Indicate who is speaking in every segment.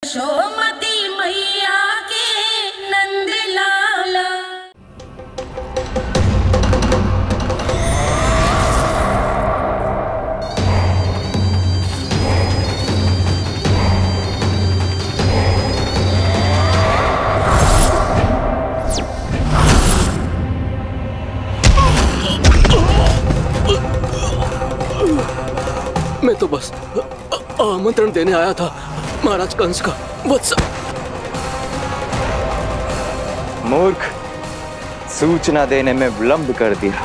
Speaker 1: यशोमती मैया के नंद लाला।
Speaker 2: मैं तो बस आमंत्रण देने आया था महाराज कंस का वत्स।
Speaker 3: मूर्ख, सूचना देने में विलंब कर दिया।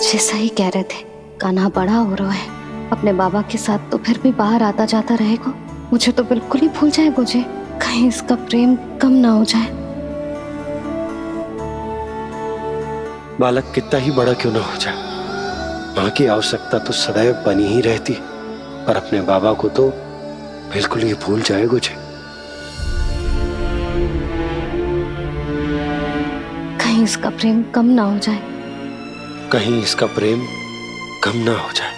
Speaker 4: जैसा ही कह रहे थे, कान्हा बड़ा हो रहा है, अपने बाबा के साथ तो फिर भी बाहर आता जाता रहेगा। मुझे तो बिल्कुल ही भूल जाए मुझे, कहीं इसका प्रेम कम ना हो जाए।
Speaker 5: बालक कितना ही बड़ा क्यों ना हो जाए, माँ की आवश्यकता तो सदैव बनी ही रहती, पर अपने बाबा को तो बिल्कुल ही भूल जाए मुझे।
Speaker 4: कहीं इसका प्रेम कम ना हो जाए,
Speaker 5: कहीं इसका प्रेम कम ना हो जाए।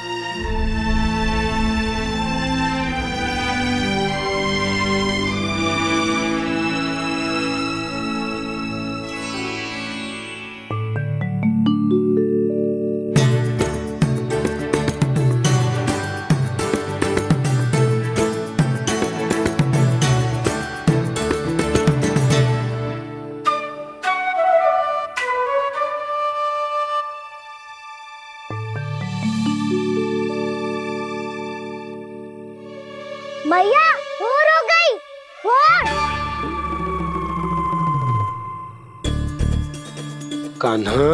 Speaker 6: मैया भोर हो गई, भोर।
Speaker 5: कान्हा,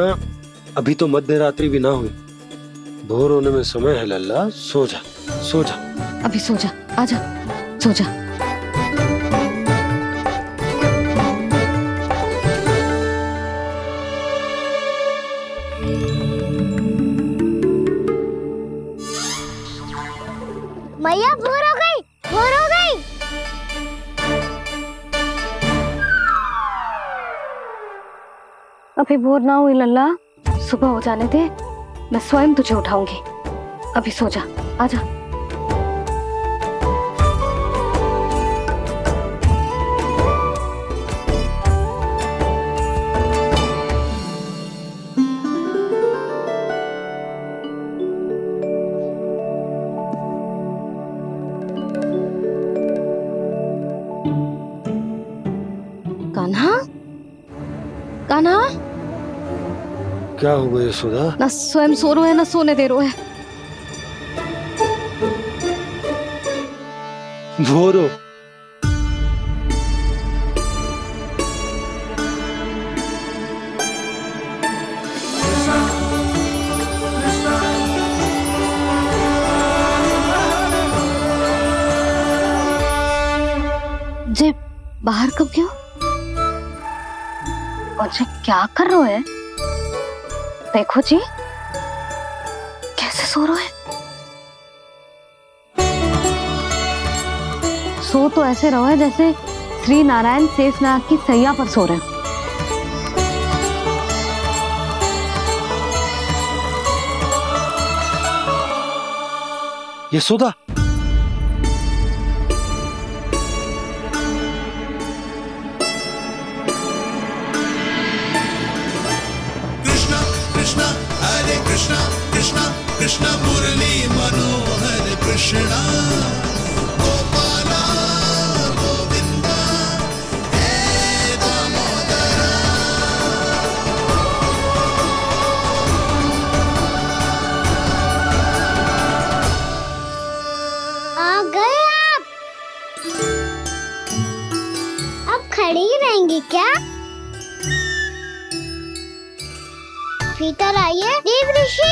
Speaker 5: अभी तो मध्य रात्रि भी ना हुई, भोर होने में समय है लल्ला। सो जा, सो जा।
Speaker 4: अभी सो जा, आजा, सो जा।
Speaker 6: मैया भोर हो गई, भोर हो गई।
Speaker 4: अभी भोर ना हुई लल्ला, सुबह हो जाने दे, मैं स्वयं तुझे उठाऊंगी। अभी सो जा, आजा। कान्हा, कान्हा,
Speaker 5: क्या हो गया यशोदा?
Speaker 4: ना स्वयं सो रहे है ना सोने दे रहे है।
Speaker 5: भोर हो।
Speaker 4: जे बाहर कब क्यों? और जे क्या कर रहे है? देखो जी, कैसे सो रहे हैं। सो तो ऐसे रहो है जैसे श्री नारायण शेषनाग की सैया पर सो रहे हैं।
Speaker 5: यशोदा,
Speaker 7: कृष्णा कृष्णा मुरली मनोहर कृष्णा गोपाला गोविंदा हे दामोदरा।
Speaker 6: आ गए आप। अब खड़ी ही रहेंगी क्या? भीतर आइए देव ऋषि।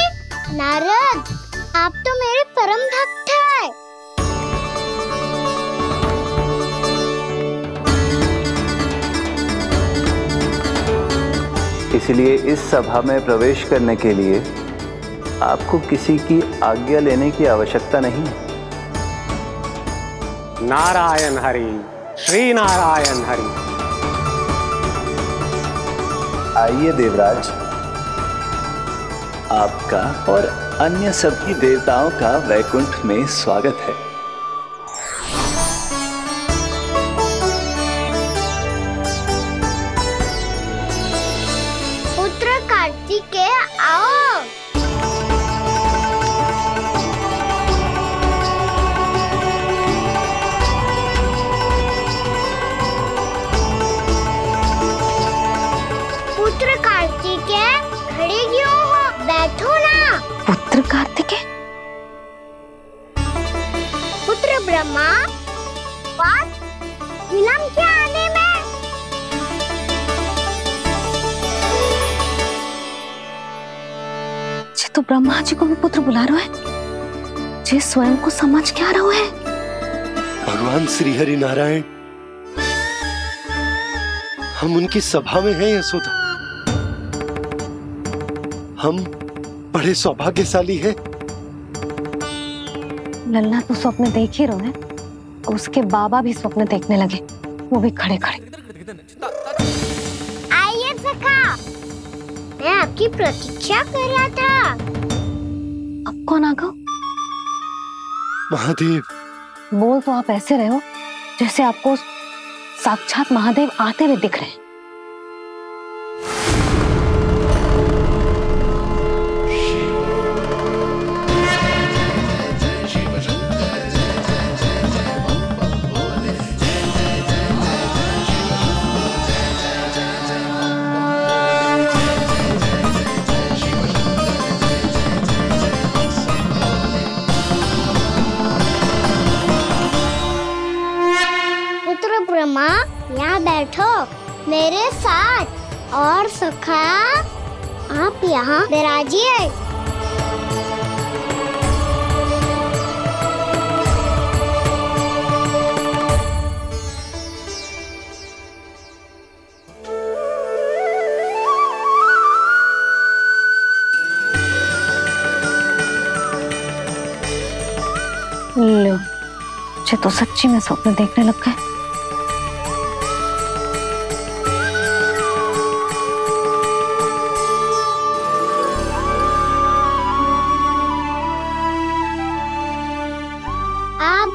Speaker 6: नारद, आप तो मेरे परम भक्त हैं।
Speaker 3: इसलिए इस सभा में प्रवेश करने के लिए आपको किसी की आज्ञा लेने की आवश्यकता नहीं है।
Speaker 8: नारायण हरि, श्री नारायण हरि।
Speaker 3: आइए देवराज, आपका और अन्य सभी देवताओं का वैकुंठ में स्वागत है।
Speaker 6: पुत्र कार्तिकेय आओ। पुत्र कार्तिकेय खड़े क्यों हो? बैठो ना।
Speaker 4: पुत्र कार्तिकेय?
Speaker 6: पुत्र ब्रह्मा, बात विलंब क्या आने में?
Speaker 4: जे तो ब्रह्मा जी को भी पुत्र बुला रहा है, जे स्वयं को समझ क्या रहा है।
Speaker 5: भगवान श्री हरि नारायण, हम उनकी सभा में हैं यशोदा। हम बड़े सौभाग्यशाली हैं।
Speaker 4: लल्ला तो स्वप्न देख ही रहे हैं, उसके बाबा भी स्वप्न देखने लगे, वो भी खड़े खड़े।
Speaker 6: आइए सखा, मैं आपकी प्रतीक्षा कर रहा था।
Speaker 4: अब कौन आ गया?
Speaker 5: महादेव।
Speaker 4: बोल तो आप ऐसे रहे हो जैसे आपको साक्षात महादेव आते हुए दिख रहे हैं।
Speaker 6: ब्रह्मा, यहाँ बैठो मेरे साथ। और सखा, आप यहाँ विराजिए।
Speaker 4: लो, मुझे तो सच्ची में स्वप्न देखने लग गए।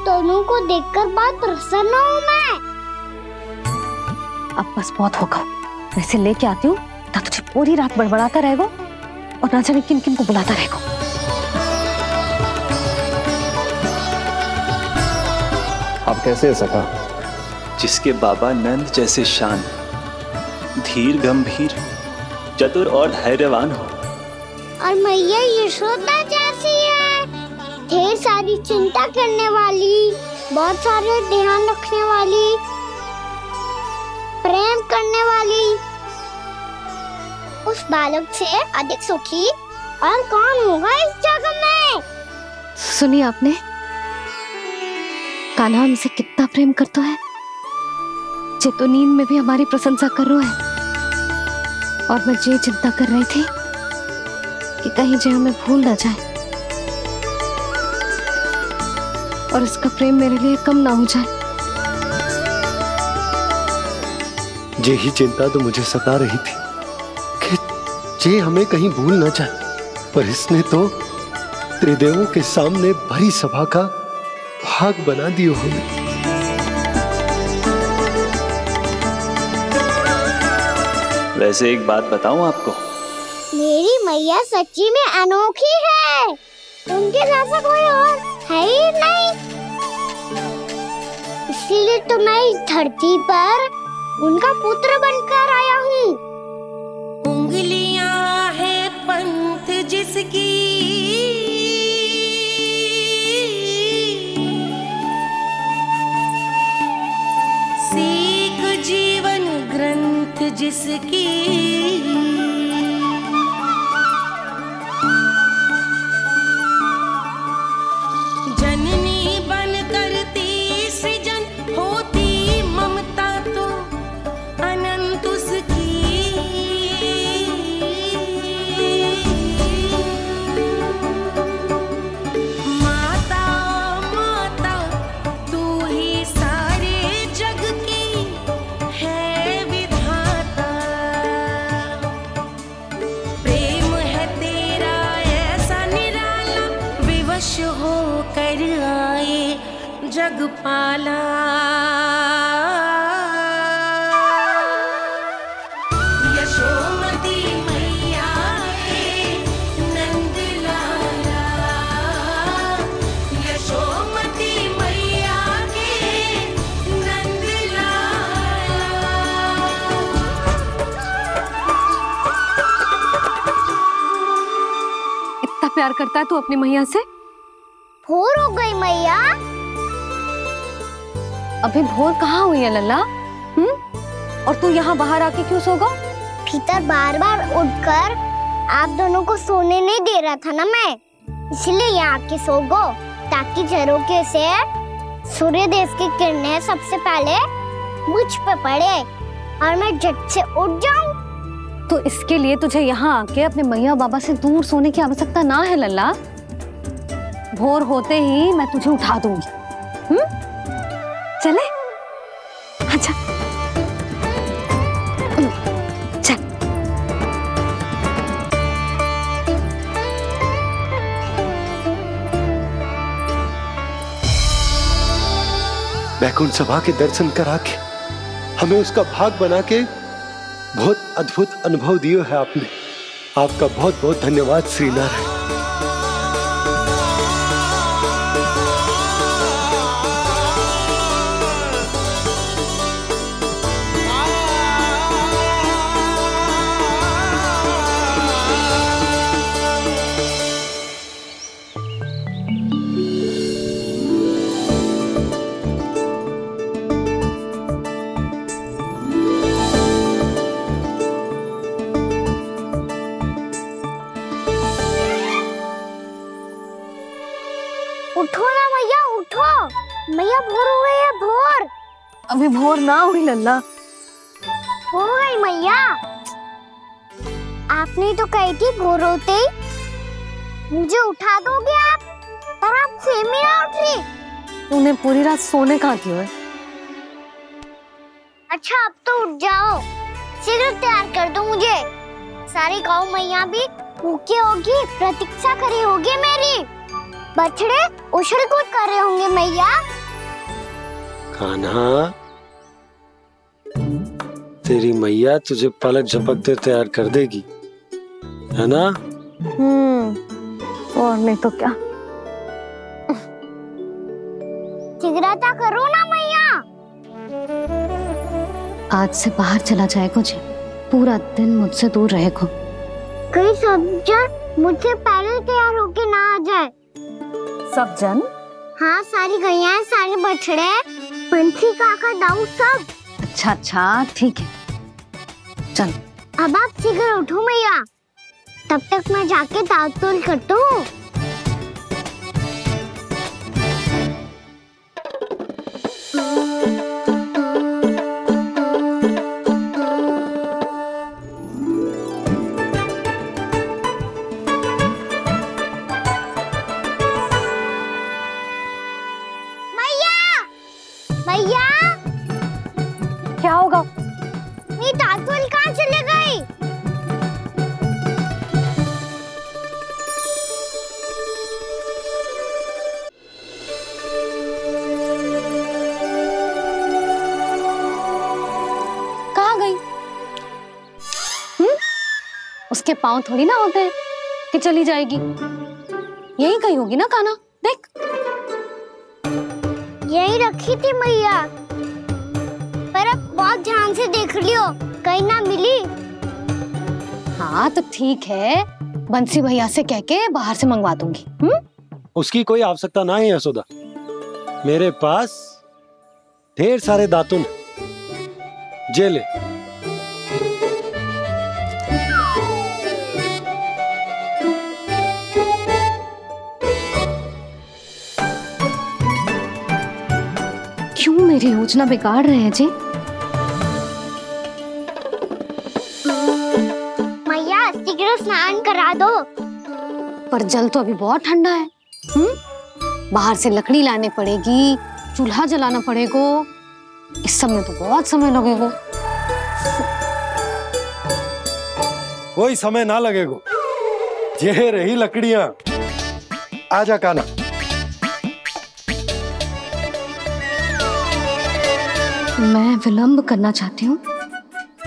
Speaker 6: दोनों को देखकर बहुत प्रसन्न हूँ मैं।
Speaker 4: अब बस बहुत होगा, वैसे लेके आती हूँ ना, तुझे पूरी रात बड़बड़ाता रहेगा और ना जाने किन किन को बुलाता रहेगा।
Speaker 2: आप कैसे है सखा?
Speaker 3: जिसके बाबा नंद जैसे शांत, धीर गंभीर, चतुर और धैर्यवान हो,
Speaker 6: और मैया यशोदा जैसी है, ढेर सारी चिंता करने वाली, बहुत सारे ध्यान रखने वाली, प्रेम करने वाली। उस बालक से अधिक सुखी और कौन होगा इस जग में?
Speaker 4: सुनिए आपने, कान्हा हमसे कितना प्रेम करता है, जे तो नींद में भी हमारी प्रशंसा कर रहा है। और मैं ये चिंता कर रही थी कि कहीं जे हमें भूल ना जाए और इसका प्रेम मेरे लिए कम ना हो जाए।
Speaker 5: यही चिंता तो मुझे सता रही थी कि जे हमें कहीं भूल ना जाए, पर इसने तो त्रिदेवों के सामने भरी सभा का भाग बना दियो हमें।
Speaker 3: वैसे एक बात बताऊं आपको,
Speaker 6: मेरी मैया सच्ची में अनोखी है, उनके जैसा कोई और है ही नहीं। इसीलिए तो मैं इस धरती पर उनका पुत्र बनकर आया हूँ।
Speaker 1: उंगलियां है पंथ जिसकी, सीख जीवन ग्रंथ जिसकी, जननी बन करती सृजन होती ममता तो अनंत उसकी। जग पाला। यशोमती मैया के नंद लाला, यशोमती मैया के नंद लाला।
Speaker 4: इतना प्यार करता है तू अपनी मैया से?
Speaker 6: भोर हो गई मैया।
Speaker 4: अभी भोर कहाँ हुई है लल्ला? और तू यहाँ बाहर आके क्यों सो गया?
Speaker 6: भीतर बार बार उठकर आप दोनों को सोने नहीं दे रहा था ना मैं, इसलिए यहाँ आके सो गो, ताकि झरोखे से सूर्य देव की किरणें सबसे पहले मुझ पे पड़े और मैं झट से उठ जाऊं।
Speaker 4: तो इसके लिए तुझे यहाँ आके अपने मैया बाबा से दूर सोने की आवश्यकता ना है लल्ला। भोर होते ही मैं तुझे उठा दूंगी। चले? अच्छा चल।
Speaker 5: वैकुंठ सभा के दर्शन करा के हमें उसका भाग बना के बहुत अद्भुत अनुभव दिए है आपने। आपका बहुत बहुत धन्यवाद श्रीनारायण।
Speaker 6: उठो ना मैया, उठो। मैया भोर हो गई है, भोर।
Speaker 4: अभी भोर ना हुई लल्ला।
Speaker 6: हो गई मैया। आपने तो कही थी भोर होते ही मुझे उठा दोगे आप, पर आप सेम ही ना उठ रही।
Speaker 4: तूने पूरी रात सोने कहाँ की है?
Speaker 6: अच्छा अब तो उठ जाओ, शीघ्र तैयार कर दो मुझे। सारी गाँव मैया भी भूखी होगी, प्रतीक्षा करी होगी मेरी। बछड़े उछल कूद कर रहे होंगे मैया।
Speaker 5: कान्हा, तेरी मैया तुझे पलक झपकते तैयार कर देगी, है ना?
Speaker 4: और नहीं तो क्या।
Speaker 6: शीघ्रता करो ना मैया।
Speaker 4: आज से बाहर चला जाएगा जी, पूरा दिन मुझसे दूर रहेगा।
Speaker 6: कहीं सब जन मुझसे पहले तैयार होके ना आ जाए।
Speaker 4: सब जन?
Speaker 6: हाँ, सारी गैया, सारे बछड़े, पंछी, काका, दाऊ सब।
Speaker 4: अच्छा अच्छा ठीक है, चल।
Speaker 6: अब आप शीघ्र उठो मैया, तब तक मैं जाके ताल-तोल करता हूँ। मैया,
Speaker 4: क्या होगा?
Speaker 6: मेरी ताल-तोल कहाँ चले गई?
Speaker 4: कहाँ गई? उसके पाँव थोड़ी ना होते हैं कि चली जाएगी। यही कहीं होगी ना कान्हा, देख।
Speaker 6: यही रखी थी मैया, पर अब बहुत ध्यान से देख लियो, कहीं ना मिली।
Speaker 4: हाँ तो ठीक है, बंसी भैया से कह के बाहर से मंगवा दूंगी।
Speaker 5: उसकी कोई आवश्यकता ना है यशोदा, मेरे पास ढेर सारे दातुन, जे ले।
Speaker 4: क्यों मेरी योजना बिगाड़ रहे हैं जी?
Speaker 6: मैया शीघ्र स्नान करा दो।
Speaker 4: पर जल तो अभी बहुत ठंडा है। बाहर से लकड़ी लाने पड़ेगी, चूल्हा जलाना पड़ेगा, इस सब में तो बहुत समय लगेगा।
Speaker 5: कोई समय ना लगेगा, ये रही लकड़ियां। आजा कान्हा।
Speaker 4: मैं विलंब करना चाहती हूँ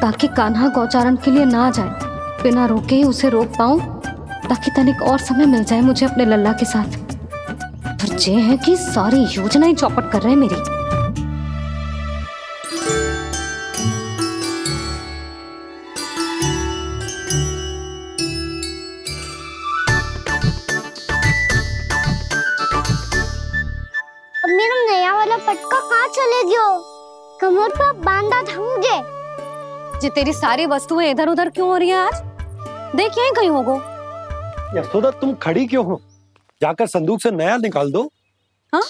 Speaker 4: ताकि कान्हा गौचारण के लिए ना जाए। बिना रोके ही उसे रोक पाऊं ताकि तनिक और समय मिल जाए मुझे अपने लल्ला के साथ। पर ये है कि सारी योजना ही चौपट कर रहे हैं मेरी।
Speaker 6: अब मेरा नया वाला पटका कहाँ चले गयो? कमर पर बांधा था मुझे।
Speaker 4: जी तेरी सारी वस्तुएं इधर उधर क्यों हो रही है आज? देख यहीं कहीं होगो।
Speaker 5: यशोदा तुम खड़ी क्यों हो? जाकर संदूक से नया निकाल दो।
Speaker 4: हाँ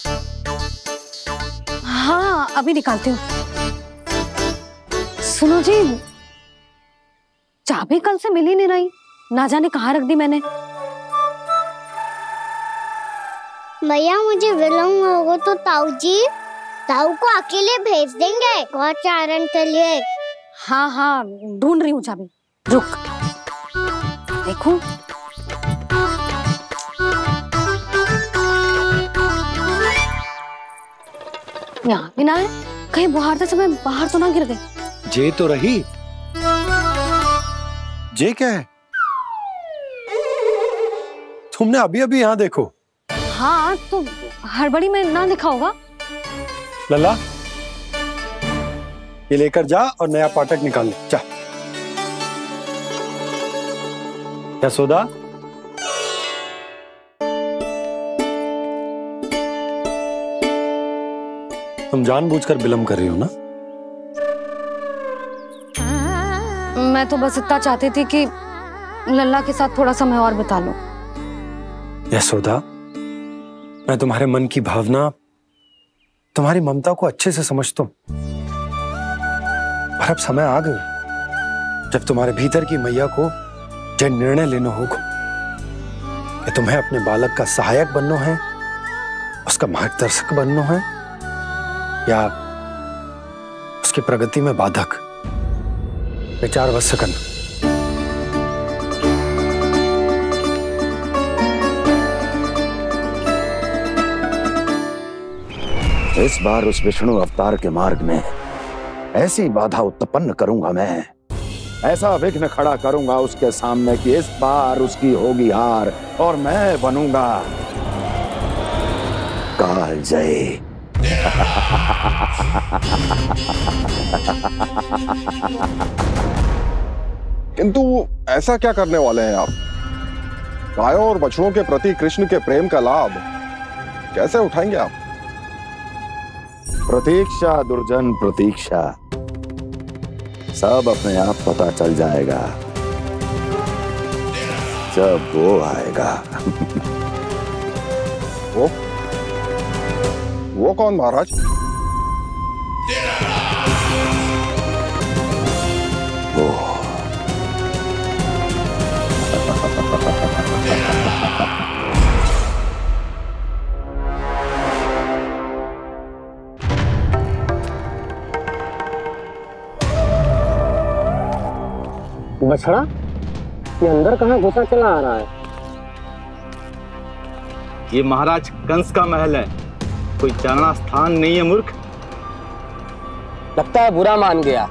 Speaker 4: हाँ अभी निकालती हूँ। सुनो जी, चाबी कल से मिल ही नहीं रही, ना जाने कहाँ रख दी मैंने।
Speaker 6: भैया मुझे विलम्ब होगा तो ताऊ को अकेले भेज देंगे गौचारण के लिए।
Speaker 4: हाँ हाँ ढूंढ रही हूँ चाबी, रुक। देखूं यहाँ भी ना है, कहीं बुहारते समय बाहर तो ना गिर गई।
Speaker 5: जे तो रही। जे क्या है? तुमने अभी अभी यहाँ देखो।
Speaker 4: हाँ तो हड़बड़ी में ना लिखा होगा।
Speaker 5: लल्ला ये लेकर जा और नया पाठक निकाल ले, जा। यशोदा तुम जानबूझकर विलम्ब कर रही हो ना?
Speaker 4: मैं तो बस इतना चाहती थी कि लल्ला के साथ थोड़ा समय और बिता लूं।
Speaker 5: यशोदा मैं तुम्हारे मन की भावना, तुम्हारी ममता को अच्छे से समझता हूं, पर अब समय आ गया जब तुम्हारे भीतर की मैया को यह निर्णय लेना होगा कि तुम्हें अपने बालक का सहायक बनना है, उसका मार्गदर्शक बनना है, या उसकी प्रगति में बाधक। विचार अवश्य करना।
Speaker 8: इस बार उस विष्णु अवतार के मार्ग में ऐसी बाधा उत्पन्न करूंगा मैं, ऐसा विघ्न खड़ा करूंगा उसके सामने कि इस बार उसकी होगी हार और मैं बनूंगा कालजयी।
Speaker 9: किंतु ऐसा क्या करने वाले हैं आप? गायों और बछड़ों के प्रति कृष्ण के प्रेम का लाभ कैसे उठाएंगे आप?
Speaker 8: प्रतीक्षा दुर्जन प्रतीक्षा, सब अपने आप पता चल जाएगा जब वो आएगा।
Speaker 9: वो कौन महाराज?
Speaker 8: वो
Speaker 10: बछड़ा ये अंदर कहाँ घुसा चला आ रहा है?
Speaker 3: ये महाराज कंस का महल है, कोई जाना स्थान नहीं है मूर्ख।
Speaker 10: लगता है बुरा मान गया।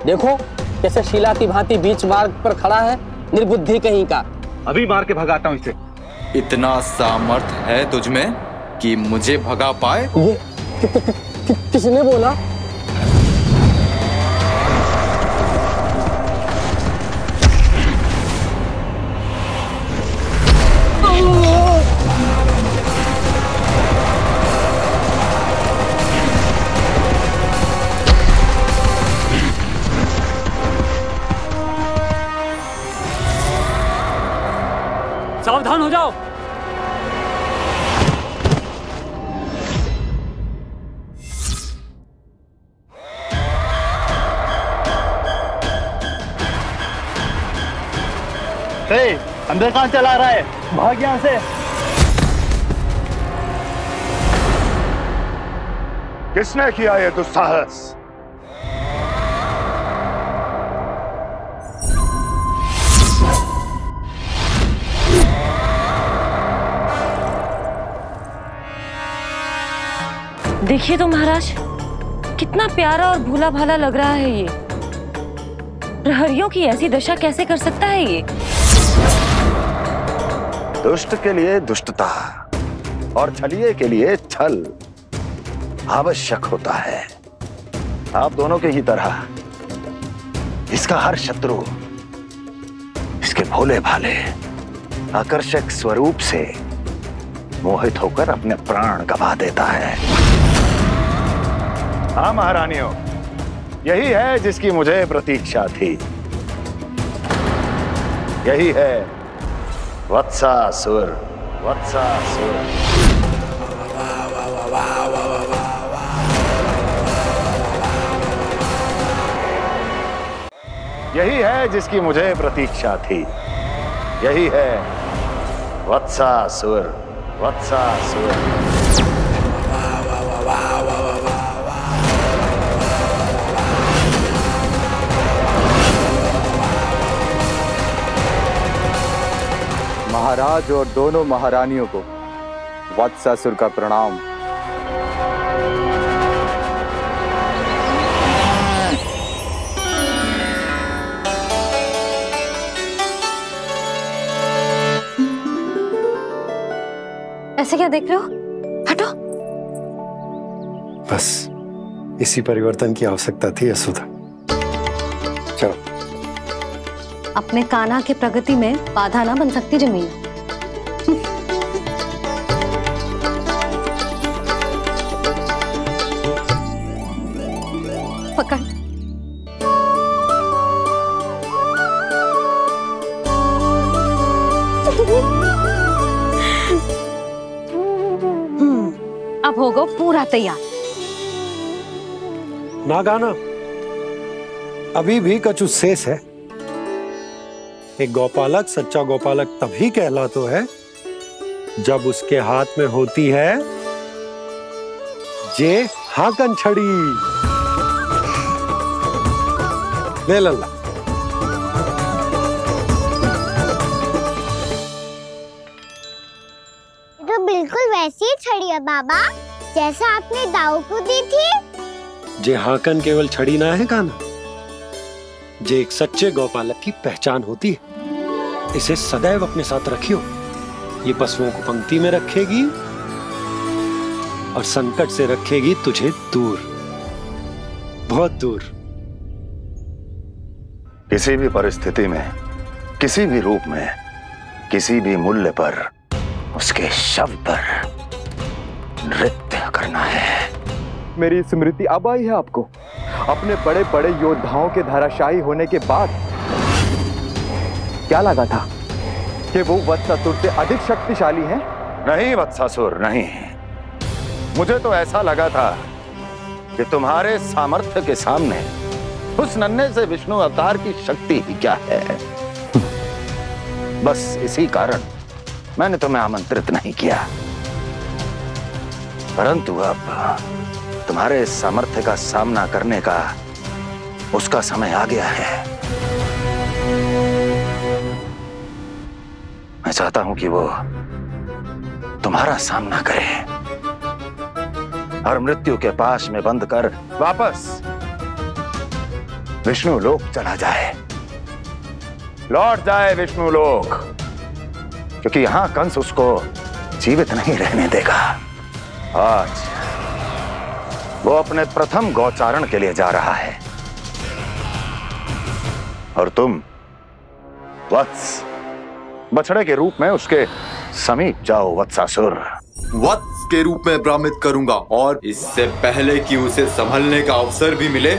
Speaker 10: देखो कैसे शीला की भांति बीच मार्ग पर खड़ा है, निर्बुद्धि कहीं का।
Speaker 3: अभी मार के भगाता हूँ इसे।
Speaker 11: इतना सामर्थ है तुझमें कि मुझे भगा पाए?
Speaker 10: ये किसने बोला?
Speaker 2: सावधान हो जाओ।
Speaker 3: अंदर कहाँ चला रहा है? भाग यहाँ से।
Speaker 8: किसने किया ये दुस्साहस?
Speaker 1: देखिए तो महाराज,
Speaker 12: कितना प्यारा और भूला भाला लग रहा है ये। प्रहरियों की ऐसी दशा कैसे कर सकता है ये?
Speaker 8: दुष्ट के लिए दुष्टता और छलिए के लिए छल आवश्यक होता है। आप दोनों के ही तरह इसका हर शत्रु इसके भोले भाले आकर्षक स्वरूप से मोहित होकर अपने प्राण गंवा देता है। हाँ महारानियों, यही है जिसकी मुझे प्रतीक्षा थी। यही है वत्सासुर। वत्सासुर यही है जिसकी मुझे प्रतीक्षा थी। यही है वत्सासुर। वत्सासुर
Speaker 11: महाराज और दोनों महारानियों को वत्सासुर का प्रणाम।
Speaker 4: ऐसे क्या देख रहे हो? हटो।
Speaker 5: बस इसी परिवर्तन की आवश्यकता थी यशोदा। चलो।
Speaker 4: अपने कान्हा के प्रगति में बाधा ना बन सकती जमीन। पकड़। अब होगा पूरा तैयार।
Speaker 5: ना गाना, अभी भी कछु शेष है। एक गौपालक सच्चा गौपालक तभी कहलाता है जब उसके हाथ में होती है जे हाकन छड़ी। ले लल्ला।
Speaker 6: तो बिल्कुल वैसी ही छड़ी है बाबा जैसा आपने दाऊ को दी थी।
Speaker 5: जे हाकन केवल छड़ी ना है कान्हा, जे एक सच्चे गौपालक की पहचान होती है। इसे सदैव अपने साथ रखियो। ये पशुओं को पंक्ति में रखेगी और संकट से रखेगी तुझे दूर, बहुत दूर।
Speaker 8: किसी भी परिस्थिति में, किसी भी रूप में, किसी भी मूल्य पर उसके शव पर नृत्य करना है।
Speaker 11: मेरी स्मृति अब आई है आपको? अपने बड़े बड़े योद्धाओं के धराशायी होने के बाद क्या लगा था कि वो वत्सासुर से अधिक शक्तिशाली हैं?
Speaker 8: नहीं वत्सासुर, नहीं। मुझे तो ऐसा लगा था कि तुम्हारे सामर्थ्य के सामने उस नन्हे से विष्णु अवतार की शक्ति ही क्या है। बस इसी कारण मैंने तुम्हें आमंत्रित नहीं किया। परंतु अब तुम्हारे सामर्थ्य का सामना करने का उसका समय आ गया है। मैं चाहता हूं कि वो तुम्हारा सामना करे और मृत्यु के पाश में बंद कर वापस विष्णु लोक चला जाए, लौट जाए विष्णु लोक, क्योंकि यहां कंस उसको जीवित नहीं रहने देगा। आज वो अपने प्रथम गौचारण के लिए जा रहा है और तुम वत्स बछड़े के रूप में उसके समीप जाओ वत्सासुर।
Speaker 11: वत्स के रूप में भ्रमित करूंगा और इससे पहले कि उसे संभलने का अवसर भी मिले,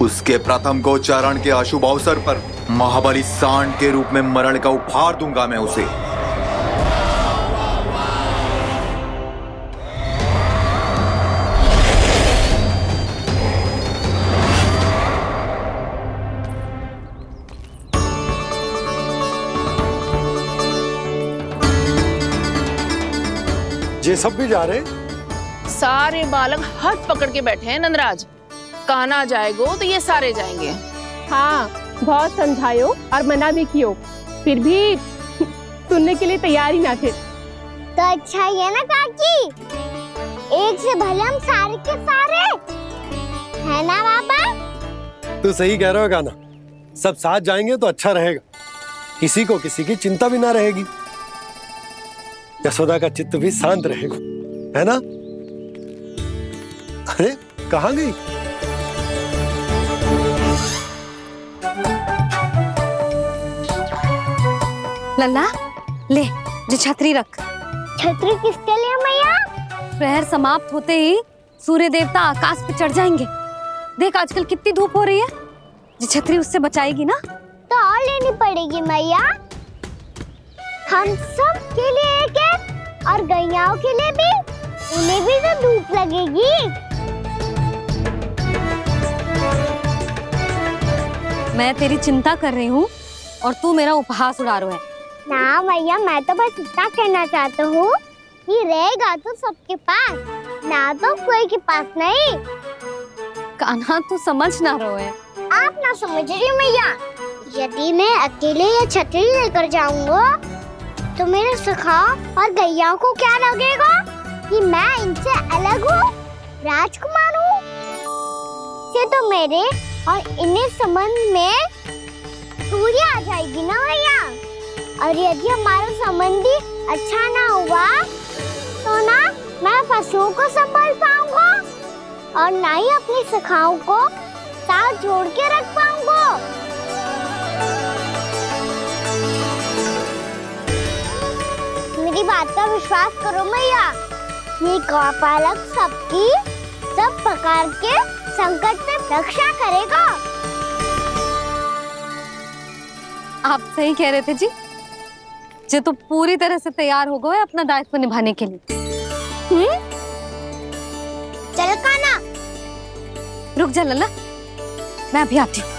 Speaker 11: उसके प्रथम गोचारण के अशुभ अवसर पर महाबली सांड के रूप में मरण का उपहार दूंगा मैं उसे।
Speaker 5: ये सब भी जा रहे?
Speaker 13: सारे बालक हाथ पकड़ के बैठे हैं नंदराज। कान्हा जाएगो तो ये सारे जाएंगे।
Speaker 14: हाँ, बहुत समझायो और मना भी कियो, फिर भी सुनने के लिए तैयार ही ना थे।
Speaker 6: तो अच्छा ही है ना काकी, एक से भले हम सारे के सारे। है ना बाबा?
Speaker 5: तू सही कह रहा हो गाना। सब साथ जाएंगे तो अच्छा रहेगा, किसी को किसी की चिंता भी ना रहेगी, यशोदा का चित्त भी शांत रहेगा, है ना? अरे कहाँ गई?
Speaker 4: लल्ला ले, जो छतरी रख।
Speaker 6: छतरी किसके लिए मैया?
Speaker 4: प्रहर समाप्त होते ही सूर्य देवता आकाश पे चढ़ जाएंगे। देख आजकल कितनी धूप हो रही है, जो छतरी उससे बचाएगी ना।
Speaker 6: तो और लेनी पड़ेगी मैया। हम सब के लिए एक है और गैयाओं के लिए भी, उन्हें भी तो धूप लगेगी।
Speaker 4: मैं तेरी चिंता कर रही हूँ और तू मेरा उपहास उड़ा रहा है।
Speaker 6: ना भैया, मैं तो बस इतना कहना चाहता हूँ कि रहेगा तो सबके पास, ना तो कोई के पास नहीं।
Speaker 4: कान्हा तू समझ ना रहो है।
Speaker 6: आप ना समझ रही मैया। यदि मैं अकेले ये छतरी लेकर जाऊंगा तो मेरे सखा और गैया को क्या लगेगा कि मैं इनसे अलग हूँ, राजकुमार हूँ। ये तो मेरे और इन्हें संबंध में दूरी आ जाएगी ना भैया। और यदि हमारा संबंध ही अच्छा ना हुआ तो ना मैं पशुओं को संभाल पाऊंगा और ना ही अपनी सखाओं को साथ जोड़ के रख पाऊंगा। मेरी बात का विश्वास करो मैया, ये गौपालक सबकी सब प्रकार के संकट से रक्षा करेगा।
Speaker 4: आप सही कह रहे थे जी, जो तो पूरी तरह से तैयार हो गए अपना दायित्व निभाने के लिए।
Speaker 6: चल कान्हा।
Speaker 4: रुक जा लल्ला, मैं अभी आती हूँ।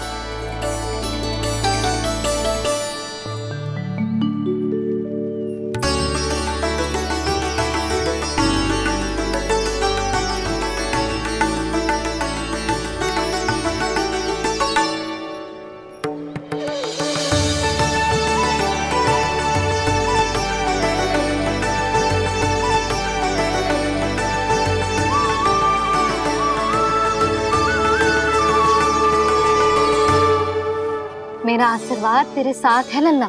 Speaker 4: मेरा आशीर्वाद तेरे साथ है लल्ला।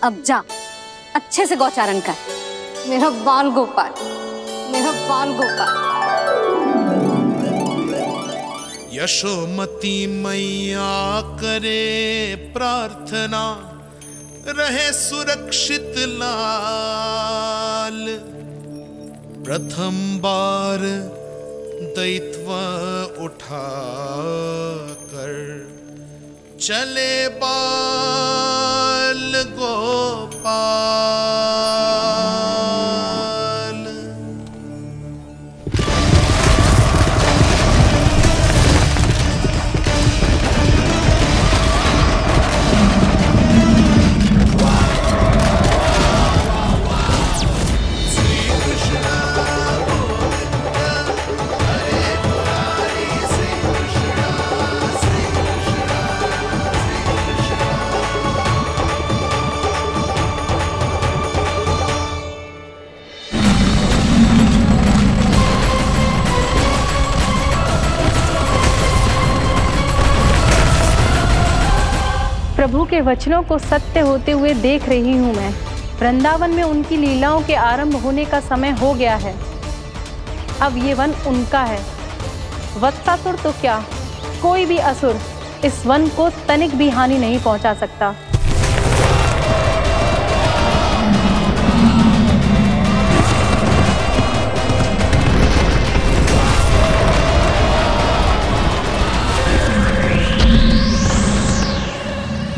Speaker 4: अब जा, अच्छे से गौचारण कर। मेरा बाल गोपाल, मेरा बाल गोपाल।
Speaker 7: यशोमती मैया करे प्रार्थना, रहे सुरक्षित लाल। प्रथम बार दैत्व उठा कर चले बाल गोपाल।
Speaker 14: प्रभु के वचनों को सत्य होते हुए देख रही हूँ मैं। वृंदावन में उनकी लीलाओं के आरंभ होने का समय हो गया है। अब ये वन उनका है। वत्सासुर तो क्या, कोई भी असुर इस वन को तनिक भी हानि नहीं पहुंचा सकता।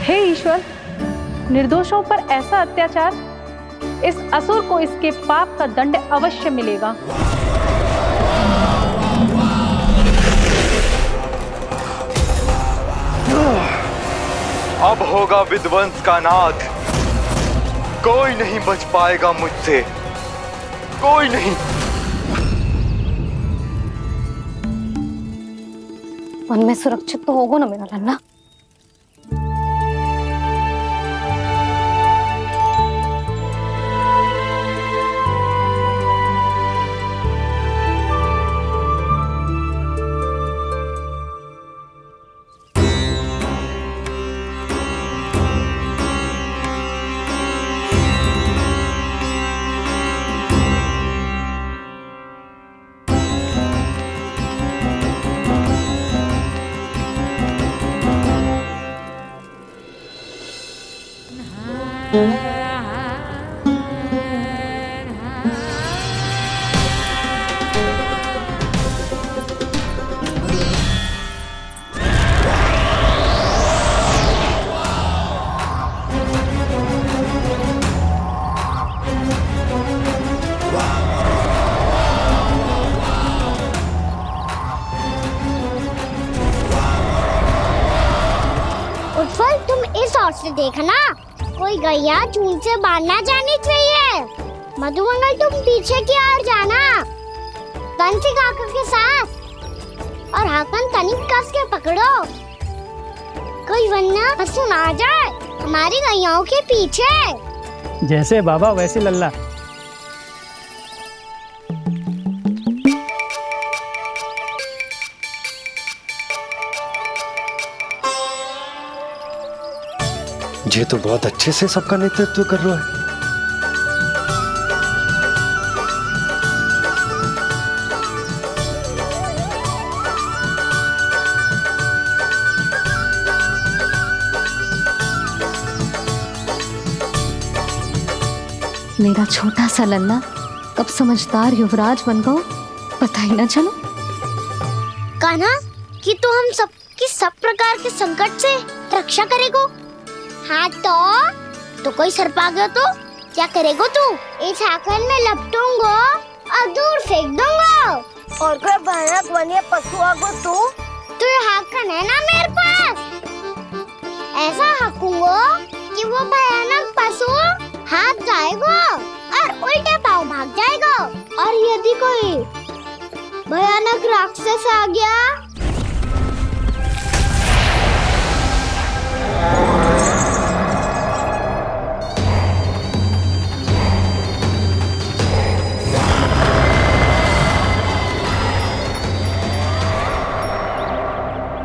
Speaker 14: हे ईश्वर, निर्दोषों पर ऐसा अत्याचार, इस असुर को इसके पाप का दंड अवश्य मिलेगा।
Speaker 11: अब होगा विध्वंस का नाद। कोई नहीं बच पाएगा मुझसे, कोई नहीं।
Speaker 4: वन में सुरक्षित तो होगा ना मेरा लल्ला।
Speaker 6: उत्पल, तुम इस ओर से देखना, कोई गैया चून से बाहर ना जानी चाहिए। मधुमंगल, तुम पीछे की ओर जाना, कंसी काका के साथ, और हाकन तनिक कस के पकड़ो, कोई वरना पशु ना जाए हमारी गैयाओं के पीछे।
Speaker 15: जैसे बाबा वैसे लल्ला।
Speaker 5: ये तो बहुत अच्छे से सबका नेतृत्व कर रहा है।
Speaker 4: मेरा छोटा सा लल्ला कब समझदार युवराज बन गो पता ही ना चलो।
Speaker 6: कान्हा, कि तू हम सबकी सब प्रकार के संकट से रक्षा करेगो। हाँ तो कोई सर्प आ गया तो क्या करेगो तू? इस हाकन में लपटूंगो और दूर फेंक दूंगा। और कोई भयानक वन्य पशु आगो तो ये हाकन है ना मेरे पास, ऐसा हाकूंगो कि वो भयानक पशु हाथ जाएगा और उल्टे पाँव भाग जाएगा। और यदि कोई भयानक राक्षस आ गया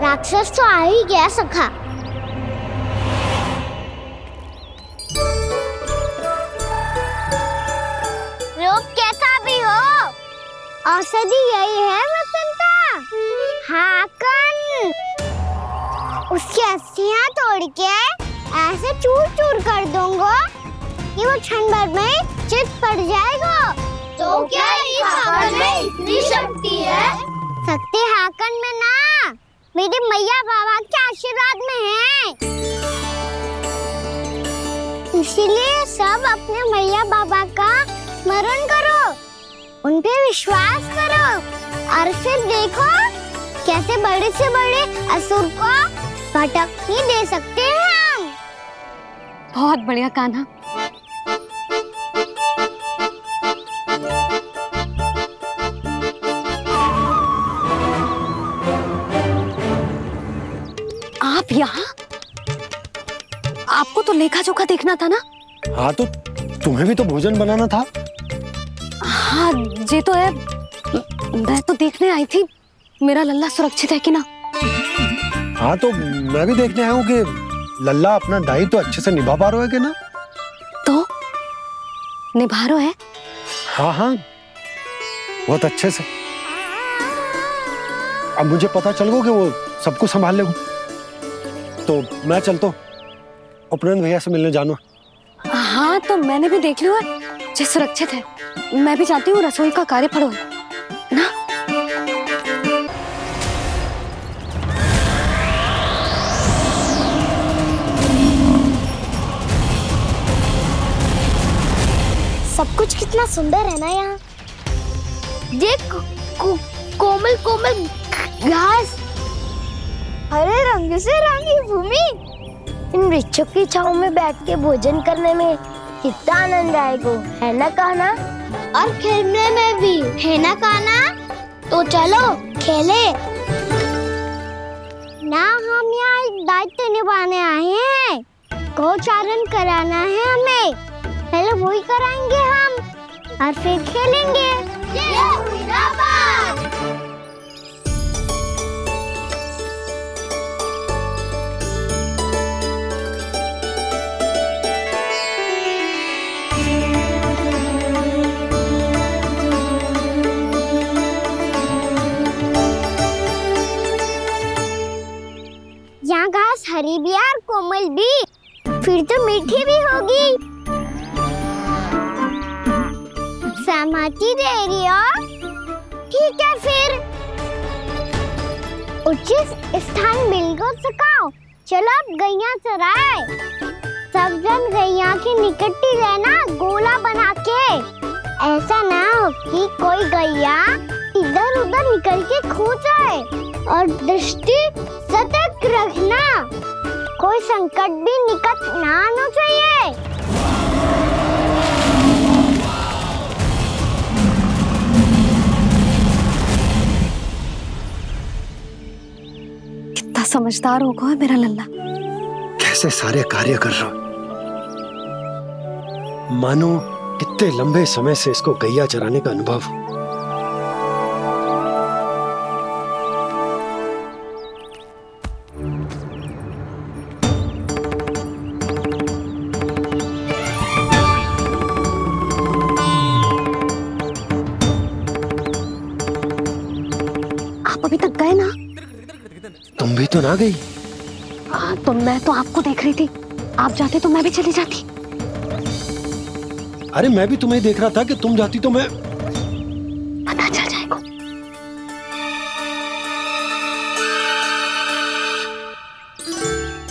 Speaker 6: राक्षस तो आ ही गया सखा। रूप कैसा भी हो, औषधि यही है वसंता। हाकन उसकी अस्थियां तोड़ के ऐसे चूर चूर कर दूंगा कि वो क्षण भर में चित पड़ जाएगा। तो क्या इस हाकन में इतनी शक्ति है? शक्ति हाकन में ना, मेरे मैया बाबा के आशीर्वाद में है। इसीलिए सब अपने मैया बाबा का स्मरण करो, उन पे विश्वास करो और फिर देखो कैसे बड़े से बड़े असुर को भटक ही दे सकते हैं हम।
Speaker 4: बहुत बढ़िया कान्हा। आप यहाँ? आपको तो लेखा जोखा देखना था ना?
Speaker 5: हाँ तो तुम्हें भी तो भोजन बनाना था।
Speaker 4: हाँ ये तो है, मैं तो देखने आई थी मेरा लल्ला सुरक्षित है कि ना।
Speaker 5: हाँ तो मैं भी देखने आया हूँ कि लल्ला अपना दायित्व तो अच्छे से निभा पा रहा है कि ना।
Speaker 4: तो निभा रहा है?
Speaker 5: हाँ हाँ बहुत अच्छे से। अब मुझे पता चल गया कि वो सबको संभाल लेगा। तो मैं चलता हूँ, उपनंद भैया से मिलने जाना।
Speaker 4: हाँ तो मैंने भी देख लिया जो सुरक्षित है। मैं भी चाहती हूँ रसोई का कार्य पड़ो ना।
Speaker 6: सब कुछ कितना सुंदर है ना यहाँ। देख कोमल कोमल घास, हरे रंग से रंगी भूमि। इन वृक्षों की छांव में बैठ के भोजन करने में कितना आनंद आएगा, है ना कान्हा? और खेलने में भी, है ना कान्हा? तो चलो खेले ना। हम यहाँ एक दायित्व निभाने आए हैं, गोचारण कराना है हमें। पहले वही कराएंगे हम और फिर खेलेंगे। यहाँ घास हरी भी और कोमल भी, फिर खीर तो मीठी भी होगी। सहमति दे रही हो? ठीक है फिर। उचित स्थान मिलकर सकाओ। चलो अब गैया चराए। सब जन गैया के निकट ही रहना, गोला बना के। ऐसा ना हो कि कोई गैया इधर उधर निकल के खो जाए। और दृष्टि सतर्क रखना, कोई संकट भी निकट ना आना चाहिए।
Speaker 4: कितना समझदार होगा मेरा लल्ला।
Speaker 5: कैसे सारे कार्य कर रहा, मानो कितने लंबे समय से इसको गैया चराने का अनुभव हो।
Speaker 4: आप अभी तक गए ना?
Speaker 5: तुम भी तो ना गई।
Speaker 4: तो मैं तो आपको देख रही थी, आप जाते तो मैं भी चली जाती।
Speaker 5: अरे मैं भी तुम्हें देख रहा था कि तुम जाती तो मैं।
Speaker 4: पता चल जाएगा।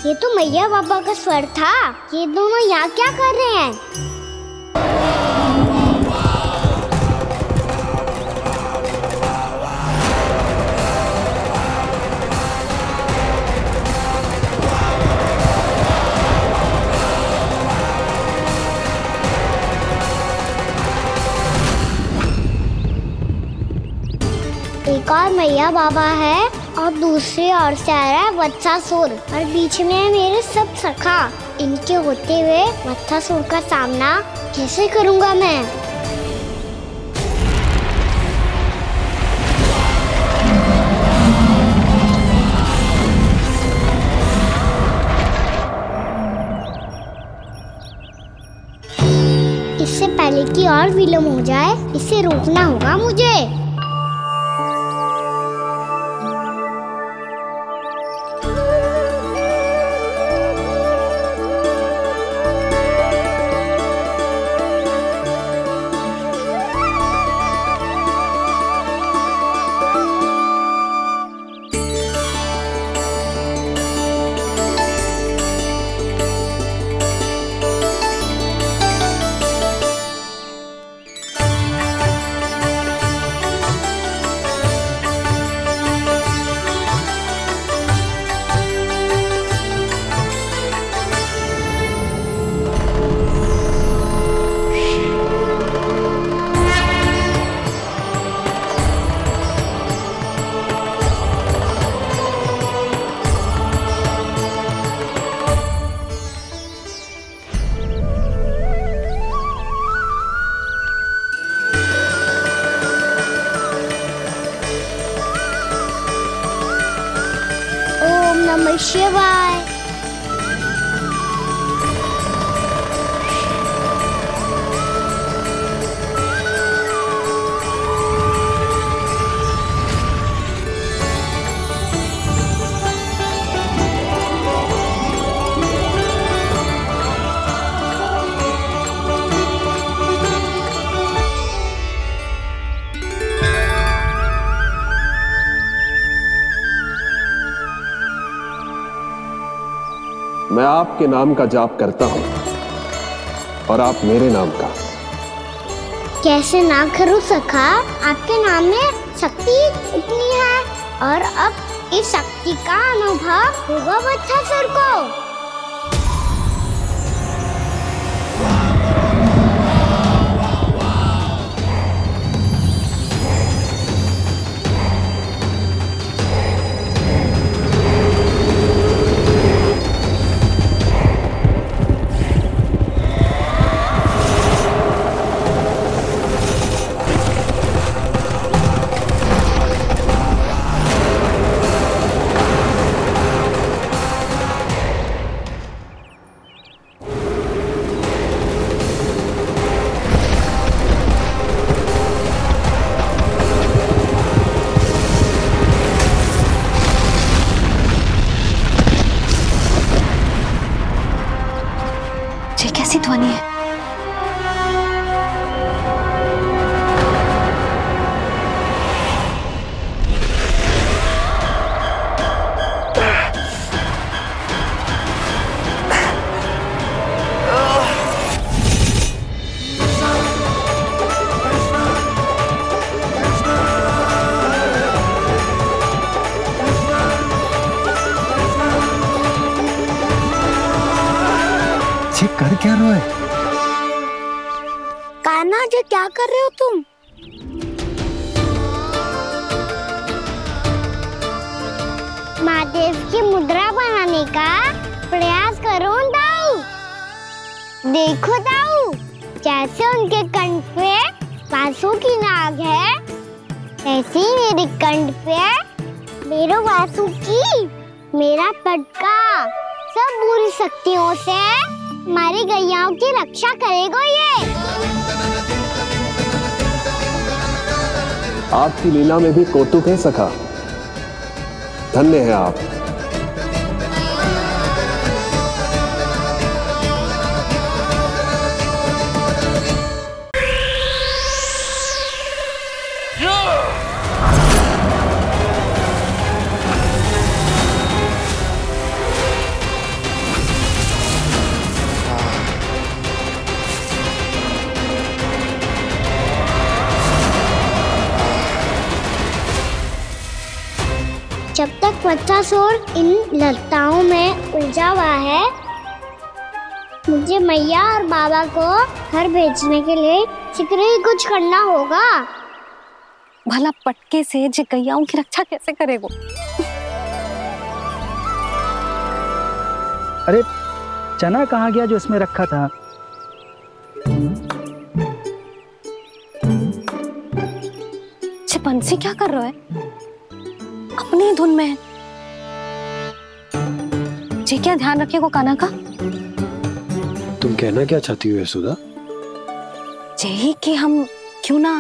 Speaker 6: ये तो मैया बाबा का स्वर था। ये दोनों यहाँ क्या कर रहे हैं? एक और मैया बाबा है और दूसरी ओर से आ रहा है वत्सासुर और बीच में है मेरे सब सखा। इनके होते हुए वत्सासुर का सामना कैसे करूंगा मैं? इससे पहले कि और विलम्ब हो जाए, इसे रोकना होगा मुझे। नमः शिवाय।
Speaker 9: मैं आपके नाम का जाप करता हूं और आप मेरे नाम का।
Speaker 6: कैसे ना करूं सखा, आपके नाम में शक्ति इतनी है और अब इस शक्ति का अनुभव होगा वत्सासुर को।
Speaker 4: किसकी ध्वनि है?
Speaker 5: कर क्या रहे हो?
Speaker 6: कान्हा जी क्या कर रहे हो तुम? महादेव की मुद्रा बनाने का प्रयास करो दाऊ। देखो दाऊ, जैसे उनके कंठ पे वासु की नाग है, ऐसे ही मेरे कंठ पे मेरो वासु की मेरा पटका सब बुरी शक्तियों से हमारी गैयाओं की रक्षा करेगा ये।
Speaker 15: आपकी लीला में भी कौतुक है सखा, धन्य है आप।
Speaker 6: जब तक बच्चासुर इन लताओं में उलझा हुआ है, मुझे मैया और बाबा को घर भेजने के लिए शीघ्र ही कुछ करना होगा।
Speaker 4: भला पटके से गैयाओं की रक्षा कैसे करेगा?
Speaker 16: अरे चना कहाँ गया जो इसमें रखा था?
Speaker 4: बंसी क्या कर रहा है? अपनी धुन में है। जी क्या ध्यान रखिएगा कान्हा का।
Speaker 5: तुम कहना क्या चाहती हो यशोदा?
Speaker 4: यही कि हम क्यों ना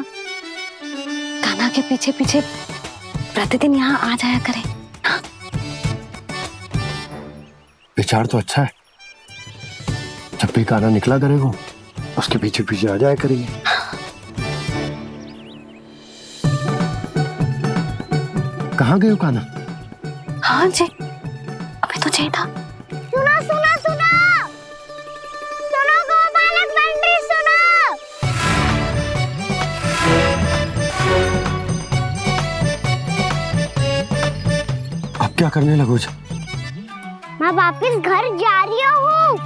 Speaker 4: कान्हा के पीछे पीछे प्रतिदिन यहाँ आ जाया करें। हाँ?
Speaker 5: विचार तो अच्छा है। जब भी कान्हा निकला करेगा उसके पीछे पीछे आ जाया करेंगे। कहाँ गए हो कान्हा?
Speaker 4: हाँ जी, अभी तो चाहिए था।
Speaker 6: सुनो सुनो सुनो सुनो गोपालक बंटी सुनो।
Speaker 5: अब क्या करने लगो?
Speaker 6: मैं वापस घर जा रही हूँ।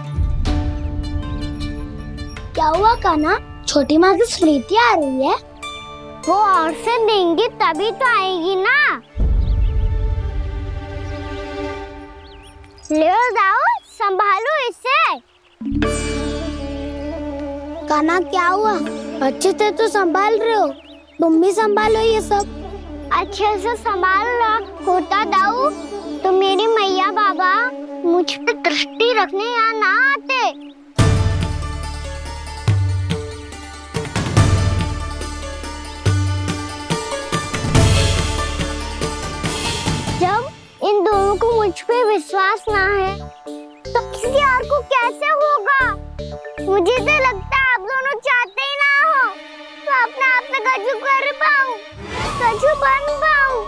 Speaker 6: क्या हुआ कान्हा? छोटी माँ की स्मृति आ रही है। वो और से देंगी तभी तो आएगी ना। ले जाओ, संभालो इसे। कान्हा क्या हुआ? अच्छे से तो संभाल रहे हो, तुम भी संभालो ये सब। अच्छे से संभालना होता दाऊ तो मेरी मैया बाबा मुझ पे दृष्टि रखने यहाँ ना आते। जब इन दोनों को मुझ पे विश्वास ना है तो किसी और को कैसे होगा? मुझे तो लगता है आप दोनों चाहते ही ना हो तो अपने आप में गजू कर पाऊं, गजू बन पाऊं।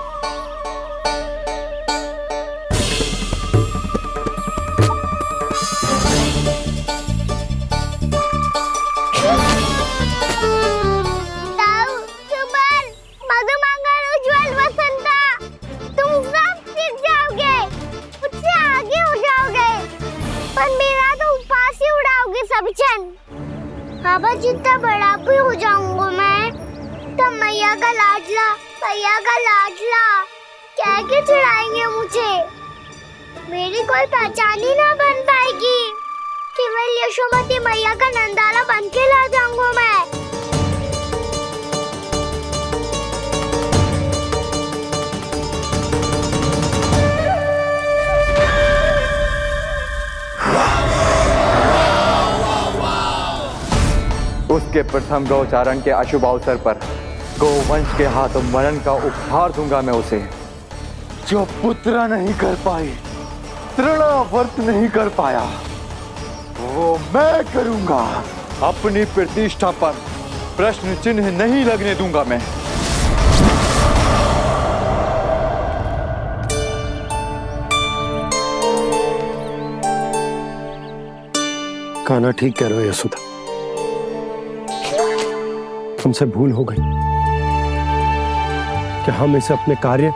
Speaker 6: बाबा जितना बड़ा भी हो जाऊंगा मैं तो मैया का लाडला क्या के चढ़ाएंगे मुझे। मेरी कोई पहचान ही ना बन पाएगी। केवल यशोमती मैया का नंदाला बन के ला जाऊंगा मैं।
Speaker 11: उसके प्रथम गौचारण के अशुभ अवसर पर गोवंश के हाथों मरण का उपहार दूंगा मैं उसे।
Speaker 17: जो पुत्र नहीं कर पाई, तृणावर्त नहीं कर पाया, वो मैं करूंगा। अपनी प्रतिष्ठा पर प्रश्न चिन्ह नहीं लगने दूंगा मैं।
Speaker 5: कान्हा ठीक कह रहे हो यशोदा, तुमसे भूल हो गई कि हम इसे अपने कार्य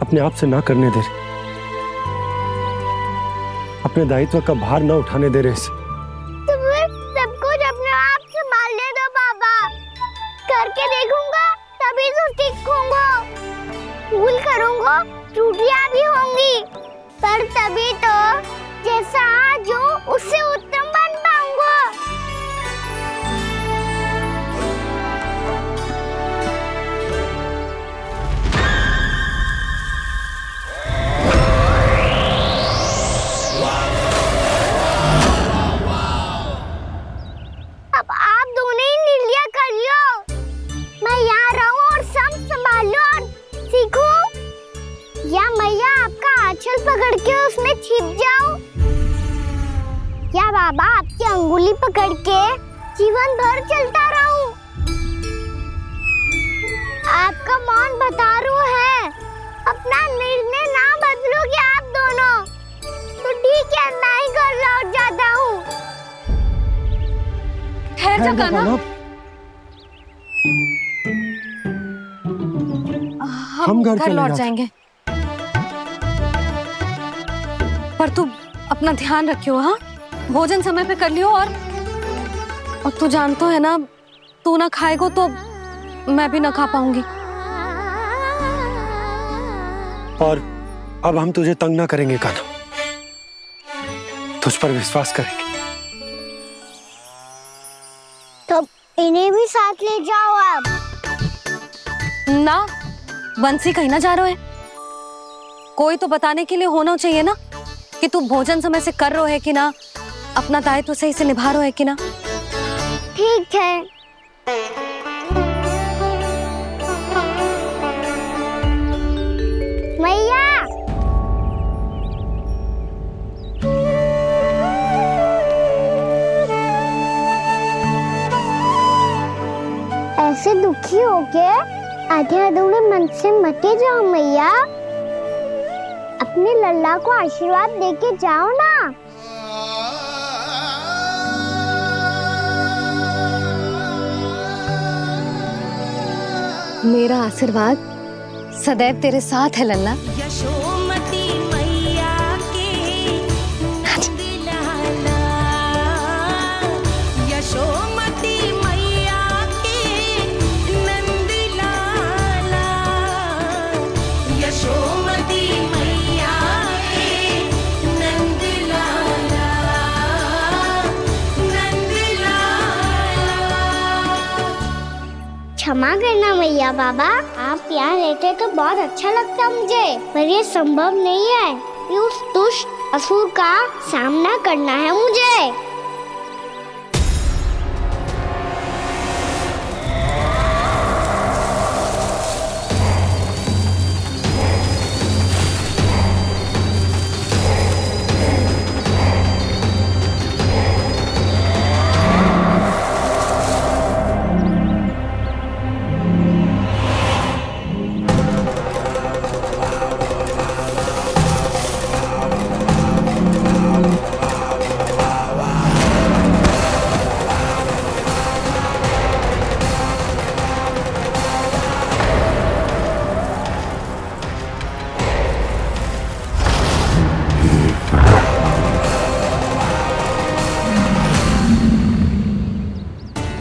Speaker 5: अपने आप से ना करने दे रहे, अपने दायित्व का भार ना उठाने दे रहे इसे।
Speaker 6: तो फिर सब कुछ अपने आप संभालने दो बाबा, करके देखूंगा तभी तो सीखूंगा। भूल करूंगा, त्रुटियां भी होंगी, पर तभी तो जैसा आज हूँ उससे उत्तम बन पाऊंगा। अब आप दोनों ही निर्णय कर लो, मैं यहाँ रहूं और सब संभाल लो और सीखूं, या मैया आपका आंचल पकड़ के उसमें छिप जाऊं, या बाबा आपकी अंगुली पकड़ के जीवन भर चलता रहूं। आपका मौन बतारू है, अपना निर्णय ना बदलोगे आप दोनों तो ठीक है, मैं ही घर लौट जाता हूँ।
Speaker 4: ठहर जा कान्हा, हम घर लौट जाएंगे, पर तू अपना ध्यान रखियो। हाँ, भोजन समय पे कर लियो, और तू जानतो है ना, तू ना खाएगो तो मैं भी ना खा पाऊंगी।
Speaker 5: और अब हम तुझे तंग ना करेंगे कान्हा, तुझ पर विश्वास करेंगे।
Speaker 6: तो इन्हें भी साथ ले जाओ अब।
Speaker 4: ना, बंसी कहीं ना जा रहे है, कोई तो बताने के लिए होना चाहिए ना कि तू भोजन समय से कर रहे है कि ना, अपना दायित्व सही से निभा रहे है कि ना।
Speaker 6: ठीक है। मैया, ऐसे दुखी हो के आधे अधूरे मन से मत जाओ मैया, अपने लल्ला को आशीर्वाद देके जाओ ना।
Speaker 4: मेरा आशीर्वाद सदैव तेरे साथ है लल्ला।
Speaker 1: यशोमती मैया के नंद लाला, यशोमती मैया के नंद लाला, यशोमती मैया के नंद लाला, नंद लाला।
Speaker 6: क्षमा करना मैया बाबा, आप यहाँ रहते तो बहुत अच्छा लगता मुझे, पर ये संभव नहीं है, ये उस दुष्ट असुर का सामना करना है मुझे।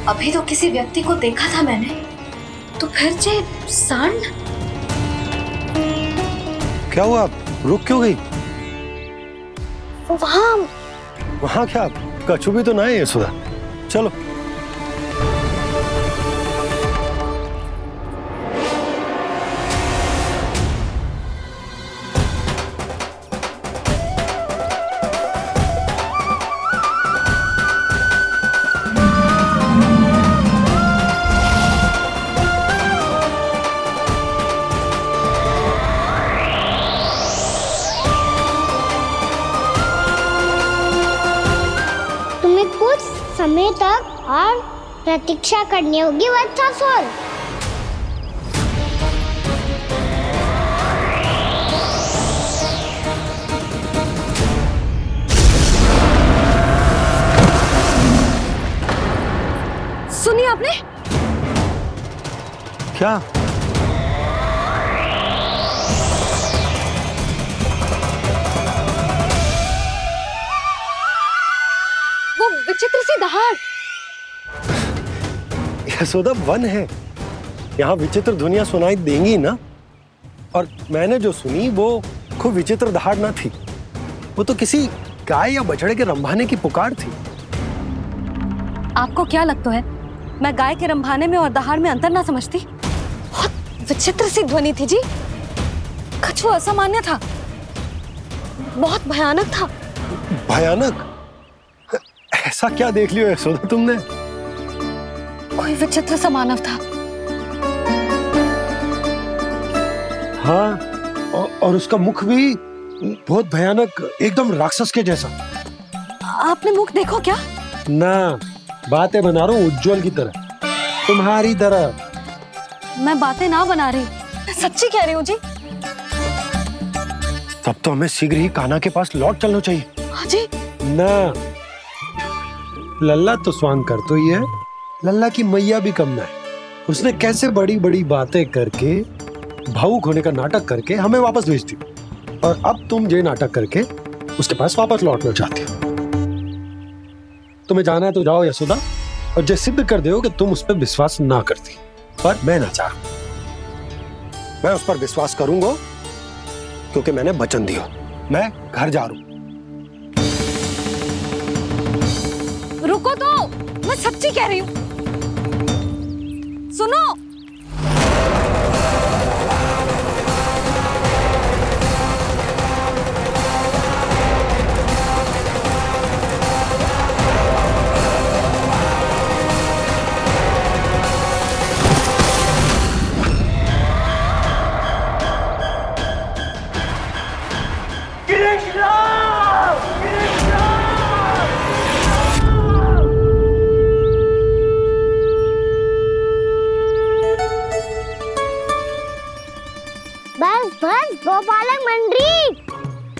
Speaker 4: अभी तो किसी व्यक्ति को देखा था मैंने, तो फिर जे सांड।
Speaker 5: क्या हुआ, रुक क्यों गई? वहाँ क्या कछु भी तो ना है यशोदा, चलो।
Speaker 6: समय तक और प्रतीक्षा करनी होगी वत्सासुर।
Speaker 4: सुनिए आपने
Speaker 5: क्या?
Speaker 4: वो विचित्र सी दहाड़।
Speaker 5: यशोदा, वन है, यहाँ विचित्र ध्वनियां सुनाई देंगी ना। और मैंने जो सुनी वो कोई विचित्र दहाड़ ना थी, वो तो किसी गाय या बछड़े के रंभाने की पुकार थी।
Speaker 4: आपको क्या लगता है मैं गाय के रंभाने में और दहाड़ में अंतर ना समझती? बहुत विचित्र सी ध्वनि थी जी, कुछ वो असामान्य था, बहुत भयानक था।
Speaker 5: भयानक? ऐसा क्या देख लियो यशोदा तुमने?
Speaker 4: कोई विचित्र सा मानव था।
Speaker 5: हाँ, और उसका मुख भी बहुत भयानक, एकदम राक्षस के जैसा।
Speaker 4: आपने मुख देखो क्या?
Speaker 5: ना, बातें बना रहा हूँ उज्जवल की तरह, तुम्हारी तरह।
Speaker 4: मैं बातें ना बना रही, मैं सच्ची कह रही हूँ जी।
Speaker 5: तब तो हमें शीघ्र ही कान्हा के पास लौट चलना चाहिए।
Speaker 4: हाँ जी।
Speaker 5: ना, लल्ला तो स्वांग कर तो ही है, लल्ला की मैया भी कम ना है। उसने कैसे बड़ी बड़ी बातें करके, भावुक होने का नाटक करके हमें वापस भेज दी, और अब तुम ये नाटक करके उसके पास वापस लौटना चाहती हो। तुम्हें जाना है तो जाओ यशोदा, और जो सिद्ध कर दो कि तुम उस पर विश्वास ना करती। पर मैं ना चाह, मैं उस पर विश्वास करूंगा क्योंकि मैंने वचन दिया। मैं घर जा रहा हूं।
Speaker 4: रुको तो, मैं सच्ची कह रही हूँ। सुनो,
Speaker 6: बस बस गोपालक मंडली,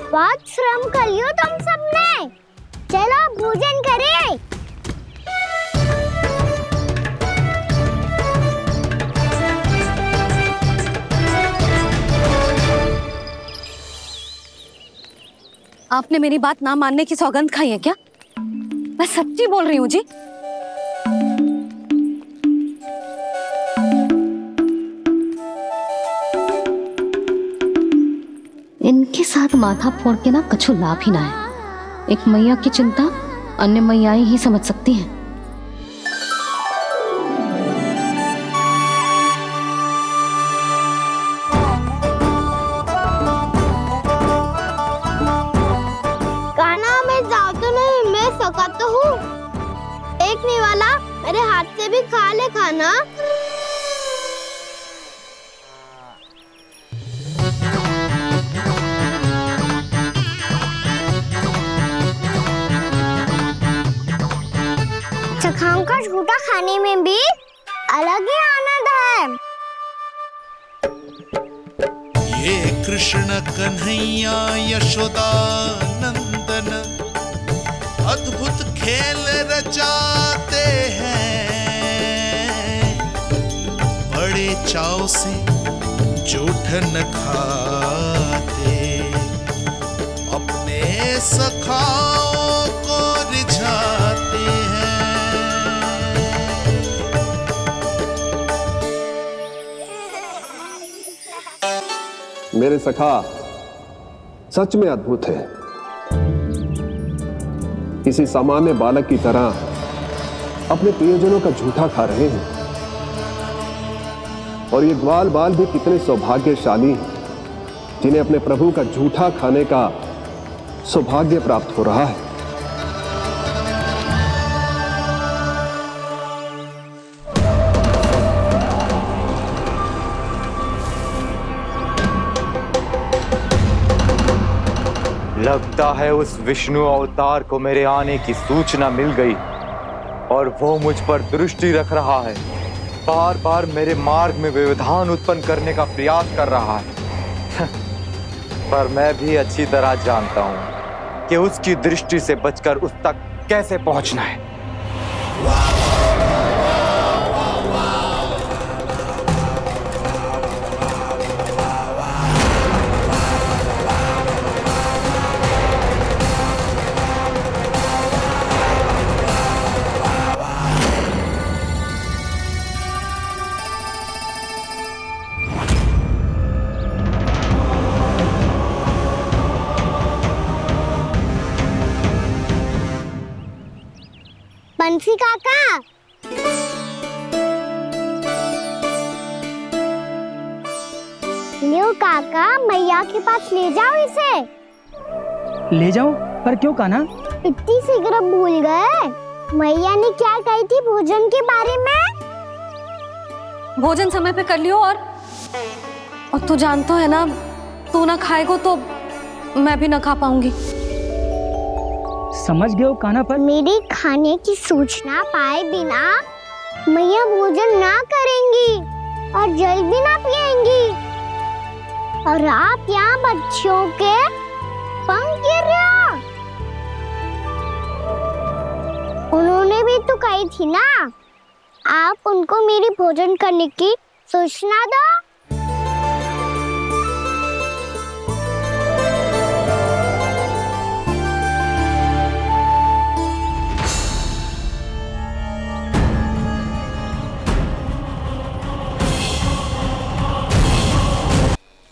Speaker 6: बहुत श्रम कर लियो तुम सबने। चलो भोजन करें।
Speaker 4: आपने मेरी बात ना मानने की सौगंध खाई है क्या? मैं सच्ची बोल रही हूँ जी। इनके साथ माथा फोड़ के ना कछु लाभ ही ना है। एक मैया की चिंता अन्य मैयाएं ही समझ सकती हैं।
Speaker 6: कान्हा, मैं जाऊँ तो नहीं, मैं सका तो हूँ। एक नहीं वाला मेरे हाथ से भी खा ले खाना। चखाओं का झूठा खाने में भी अलग ही आनंद है।
Speaker 7: ये कृष्ण कन्हैया यशोदा नंदन अद्भुत खेल रचाते हैं, बड़े चाव से जूठन खाते, अपने सखाओं को रिझाते हैं।
Speaker 15: मेरे सखा सच में अद्भुत है। किसी सामान्य बालक की तरह अपने प्रियजनों का झूठा खा रहे हैं, और ये ग्वाल बाल भी कितने सौभाग्यशाली हैं जिन्हें अपने प्रभु का झूठा खाने का सौभाग्य प्राप्त हो रहा है।
Speaker 17: लगता है उस विष्णु अवतार को मेरे आने की सूचना मिल गई। और वो मुझ पर दृष्टि रख रहा है, बार बार मेरे मार्ग में व्यवधान उत्पन्न करने का प्रयास कर रहा है। पर मैं भी अच्छी तरह जानता हूं कि उसकी दृष्टि से बचकर उस तक कैसे पहुंचना है।
Speaker 6: बंसी काका, लियो काका, मैया के पास ले जाओ इसे।
Speaker 16: ले जाओ? पर क्यों कान्हा?
Speaker 6: इतनी शीघ्र भूल गए? मैया ने क्या कही थी भोजन के बारे में?
Speaker 4: भोजन समय पे कर लियो। और तू जानता है ना, तू ना खाएगो तो मैं भी ना खा पाऊंगी।
Speaker 16: समझ गए हो कान्हा? पर
Speaker 6: मेरे खाने की सूचना पाए बिना मैया भोजन ना करेंगी और जल भी ना पिएंगी। और आप यहाँ बच्चों के पंख गिर रहे हो। उन्होंने भी तो कही थी ना, आप उनको मेरी भोजन करने की सूचना दो।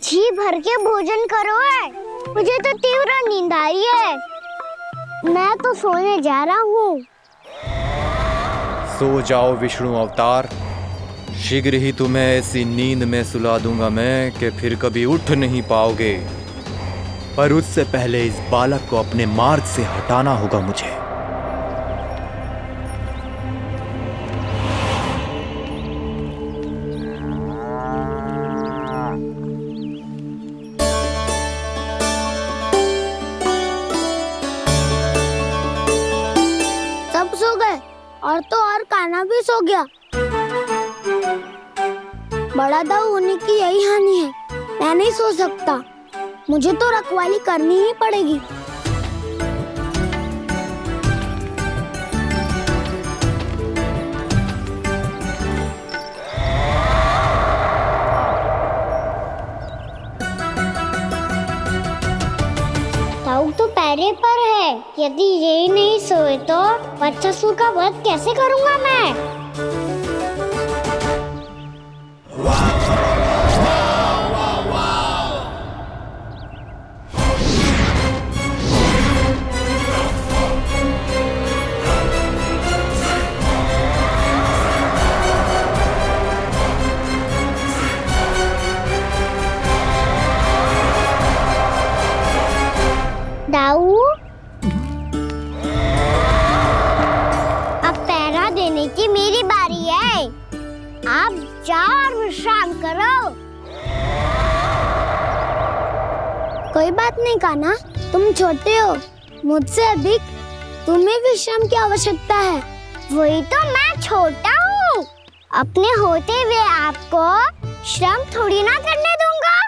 Speaker 6: जी भर के भोजन करो है, मुझे तो तीव्र नींद आ रही है। मैं तो सोने जा रहा हूँ।
Speaker 11: सो जाओ विष्णु अवतार, शीघ्र ही तुम्हें ऐसी नींद में सुला दूंगा मैं कि फिर कभी उठ नहीं पाओगे। पर उससे पहले इस बालक को अपने मार्ग से हटाना होगा मुझे।
Speaker 6: सब सो गए और तो और कान्हा भी सो गया। बड़ा दाऊ होने की यही हानि है। मैं नहीं सो सकता, मुझे तो रखवाली करनी ही पड़ेगी। दाऊ तो पैरे पर है। यदि यही नहीं सोए तो बच्चासुर का वध कैसे करूंगा मैं? दाऊ, अब पहरा देने की मेरी बारी है। आप जाओ और विश्राम करो। कोई बात नहीं कान्हा, तुम छोटे हो, मुझसे अधिक तुम्हें विश्राम की आवश्यकता है। वही तो, मैं छोटा हूँ, अपने होते हुए आपको श्रम थोड़ी ना करने दूंगा।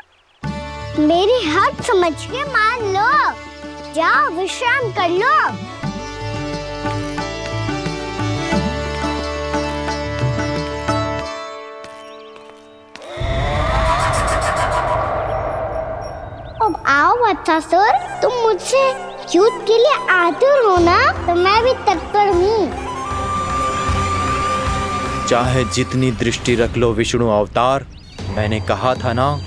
Speaker 6: मेरी हद समझ के मान लो। जाओ विश्राम कर लो। अब आओ बच्चासुर, तुम मुझसे युद्ध के लिए आतुर हो ना, तो मैं भी तत्पर हूँ।
Speaker 11: चाहे जितनी दृष्टि रख लो विष्णु अवतार, मैंने कहा था ना,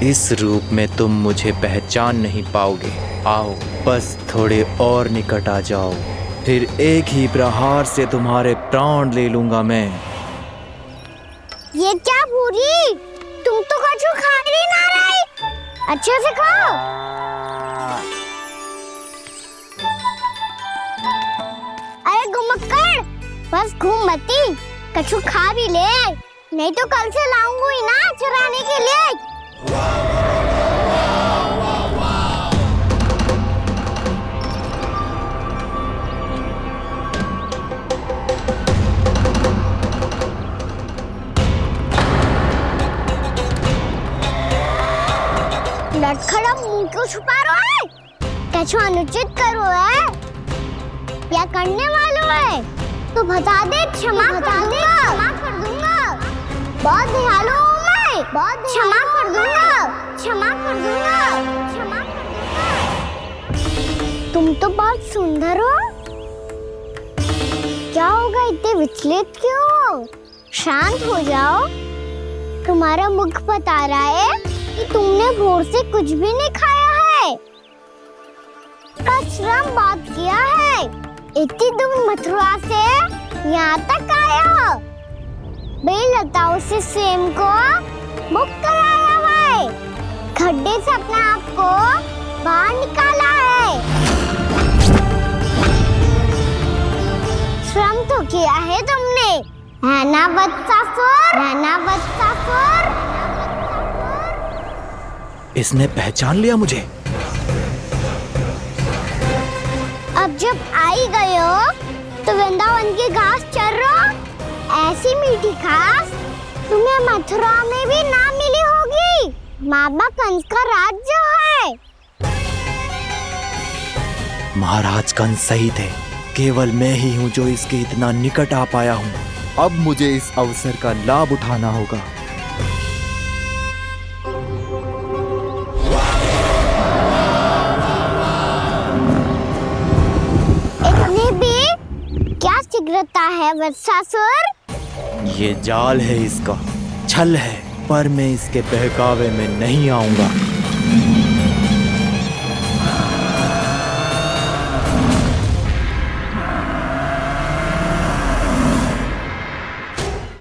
Speaker 11: इस रूप में तुम मुझे पहचान नहीं पाओगे। आओ, बस थोड़े और निकट आ जाओ, फिर एक ही प्रहार से तुम्हारे प्राण ले लूंगा मैं।
Speaker 6: ये क्या भूरी, तुम तो कछु खा ही ना रही। अच्छे से खाओ। अरे घुमक्कड़, बस घूम मती, कछु खा भी ले, नहीं तो कल से लाऊंगी ना चुराने के लिए। खड़ा मुंह क्यों छुपा रहा है? कैसे अनुचित करो है या करने वालों है तो बता दे, क्षमा कर दूंगा। बहुत दयालु हूँ मैं, बहुत क्षमा कर दूंगा। तुम तो बहुत सुंदर हो। क्या होगा, इतने विचलित क्यों हो? शांत हो जाओ। तुम्हारा मुख बता रहा है कि तुमने भोर से कुछ भी नहीं खाया है। श्रम बात किया है, इतनी दूर मथुरा से यहाँ तक आया हो। बेलताओं से स्वयं को मुक्त कराया हुआ है, खड्डे से अपने आप को बाहर निकाला है। श्रम तो किया है तुमने, है ना वत्सासुर?
Speaker 11: इसने पहचान लिया मुझे।
Speaker 6: अब जब आई गए हो तो वृंदावन की घास चर रहो। ऐसी मीठी घास तुम्हें मथुरा में भी ना मिली होगी। मामा कंस का राज्य है।
Speaker 11: महाराज कंस सही थे, केवल मैं ही हूँ जो इसके इतना निकट आ पाया हूँ। अब मुझे इस अवसर का लाभ उठाना होगा।
Speaker 6: इतने भी क्या शीघ्रता है वत्सासुर?
Speaker 11: ये जाल है इसका, छल है, पर मैं इसके बहकावे में नहीं आऊंगा।